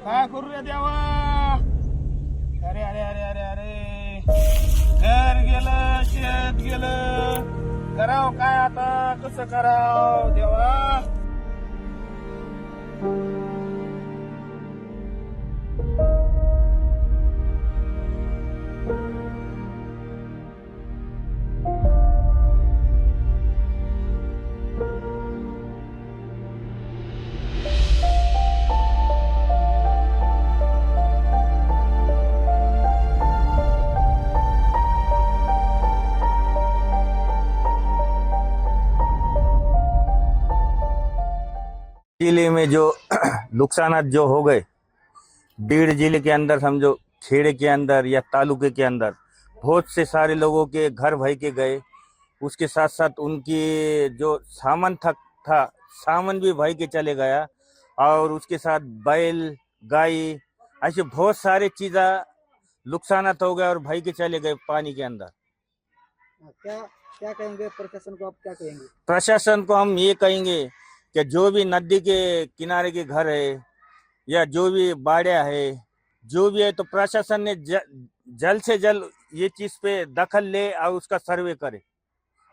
काय करू रे देवा. अरे अरे अरे अरे अरे घर गेलं, शेत गेलं, कराव काय आता, कसं कराव देवा. जिले में जो नुकसानात जो हो गए, बीड़ जिले के अंदर समझो, खेड़े के अंदर या तालुके के अंदर बहुत से सारे लोगों के घर भय के गए। उसके साथ साथ उनकी जो सामान था सामान भी भय के चले गया। और उसके साथ बैल, गाय, ऐसे बहुत सारे चीज़ें नुकसानात हो गए और भय के चले गए पानी के अंदर। क्या क्या कहेंगे प्रशासन को, आप क्या कहेंगे? प्रशासन को हम ये कहेंगे कि जो भी नदी के किनारे के घर है या जो भी बाड़िया है, जो भी है, तो प्रशासन ने जल्द से जल्द ये चीज पे दखल ले और उसका सर्वे करे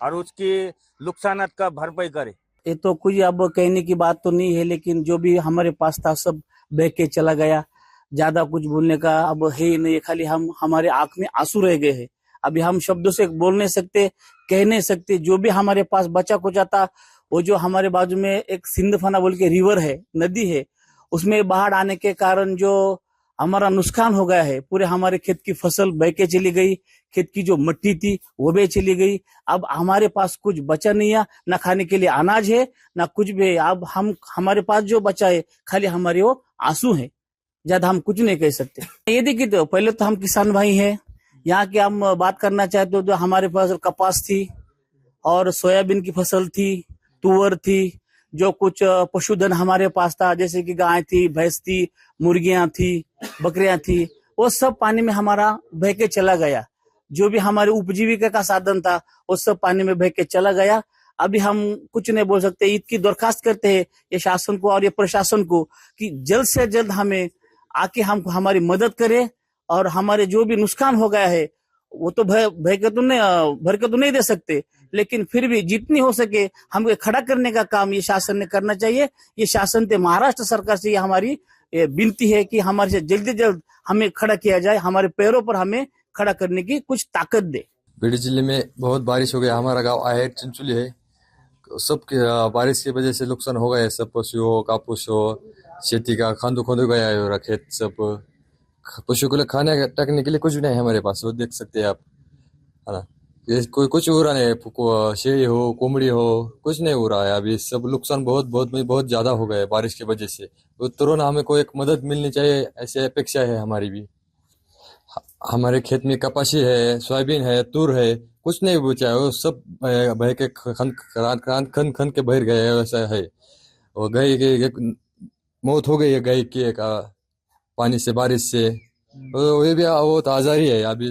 और उसकी नुकसानात का भरपाई करे। ये तो कुछ अब कहने की बात तो नहीं है, लेकिन जो भी हमारे पास था सब बह के चला गया। ज्यादा कुछ बोलने का अब है ही नहीं, खाली हम हमारे आंख में आंसू रह गए हैं। अभी हम शब्दों से बोल नहीं सकते, कह नहीं सकते। जो भी हमारे पास बचा कुचा था, वो जो हमारे बाजू में एक सिंधफना बोल के रिवर है, नदी है, उसमें बाढ़ आने के कारण जो हमारा नुकसान हो गया है, पूरे हमारे खेत की फसल बह के चली गई, खेत की जो मिट्टी थी वो भी चली गई। अब हमारे पास कुछ बचा नहीं है, ना खाने के लिए अनाज है ना कुछ भी है। अब हमारे पास जो बचा है खाली हमारे वो आंसू है, ज्यादा हम कुछ नहीं कह सकते। ये देखिए, तो पहले तो हम किसान भाई हैं। यहाँ की हम बात करना चाहते हो तो हमारे पास कपास थी और सोयाबीन की फसल थी, तुअर थी, जो कुछ पशुधन हमारे पास था, जैसे कि गाय थी, भैंस थी, मुर्गियां थी, बकरियां थी, वो सब पानी में हमारा बह के चला गया। जो भी हमारे उपजीविका का साधन था वो सब पानी में बह के चला गया। अभी हम कुछ नहीं बोल सकते। ईद की दरखास्त करते हैं ये शासन को और ये प्रशासन को कि जल्द से जल्द हमें आके हम हमारी मदद करे और हमारे जो भी नुकसान हो गया है वो तो भर के तो नहीं दे सकते, लेकिन फिर भी जितनी हो सके हमको खड़ा करने का काम ये शासन ने करना चाहिए। ये शासन से, महाराष्ट्र सरकार से ये हमारी विनती है कि हमारे से जल्दी जल्द हमें खड़ा किया जाए, हमारे पैरों पर हमें खड़ा करने की कुछ ताकत दे। बीड़ जिले में बहुत बारिश हो गया। हमारा गांव आहेर चिंचोली है, सब बारिश की वजह से नुकसान हो गया है। सब पशु हो, कापूस हो, खेती का खोदू गया है खेत। सब पशु को खाने टकने के लिए कुछ भी नहीं है हमारे पास, वो देख सकते हैं आप, है ना। ये कोई कुछ हो रहा नहीं, शेरी हो, कोमड़ी हो, कुछ नहीं हो रहा है अभी। सब नुकसान बहुत बहुत बहुत ज्यादा हो गया है बारिश की वजह से। तो तुरंत हमें कोई एक मदद मिलनी चाहिए, ऐसी अपेक्षा है हमारी भी। हमारे खेत में कपासी है, सोयाबीन है, तूर है, कुछ नहीं बचा है। वो सब बह के खन खन के बह गए, वैसा है। और गाय की मौत हो गई है, गाय की पानी से, बारिश से। तो ये भी वो तो आजारी है अभी,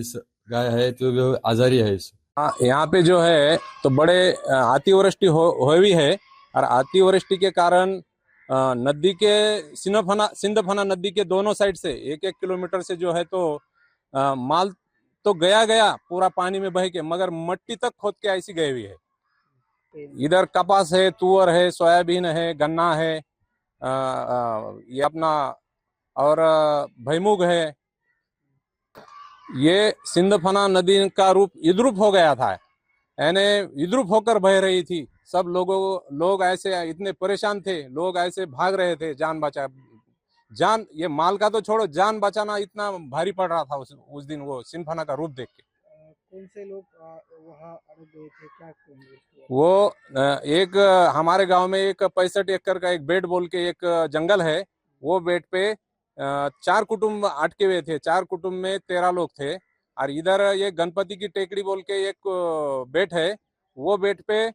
गाय है तो भी आजारी है। यहाँ पे जो है तो बड़े अतिवृष्टि हुई है और अतिवृष्टि के कारण नदी के सिंधफना नदी के दोनों साइड से 1-1 किलोमीटर से जो है तो माल तो गया पूरा पानी में बह के, मगर मट्टी तक खोद के ऐसी गई हुई है। इधर कपास है, तुअर है, सोयाबीन है, गन्ना है, ये अपना और भैमुग है। ये सिंधफना नदी का रूप विद्रूप हो गया था, यानी विद्रूप होकर बह रही थी। सब लोग ऐसे इतने परेशान थे, लोग ऐसे भाग रहे थे जान बचा। ये माल का तो छोड़ो, जान बचाना इतना भारी पड़ रहा था उस दिन वो सिंधफना का रूप देख के। कौन से लोग वहाँ अड़क गए थे, क्या कहेंगे? वो एक हमारे गांव में एक 65 एकड़ का एक बेट बोल के एक जंगल है, वो बेट पे 4 कुटुंब अटके हुए थे। 4 कुटुंब में 13 लोग थे। और इधर ये गणपति की टेकड़ी बोल के एक बेट है, वो बेट पे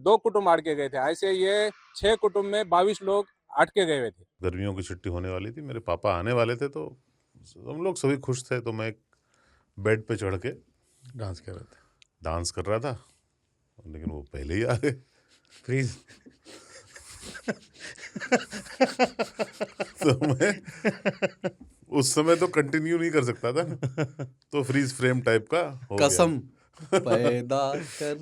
2 कुटुंब अटके गए थे। ऐसे ये 6 कुटुंब में 22 लोग अटके गए हुए थे। गर्मियों की छुट्टी होने वाली थी, मेरे पापा आने वाले थे, तो हम लोग सभी खुश थे। तो मैं एक बेड पे चढ़ के डांस कर रहा था, लेकिन वो पहले ही आ गए। तो मैं उस समय तो कंटिन्यू नहीं कर सकता था ना, तो फ्रीज फ्रेम टाइप का हो गया। कसम पैदा कर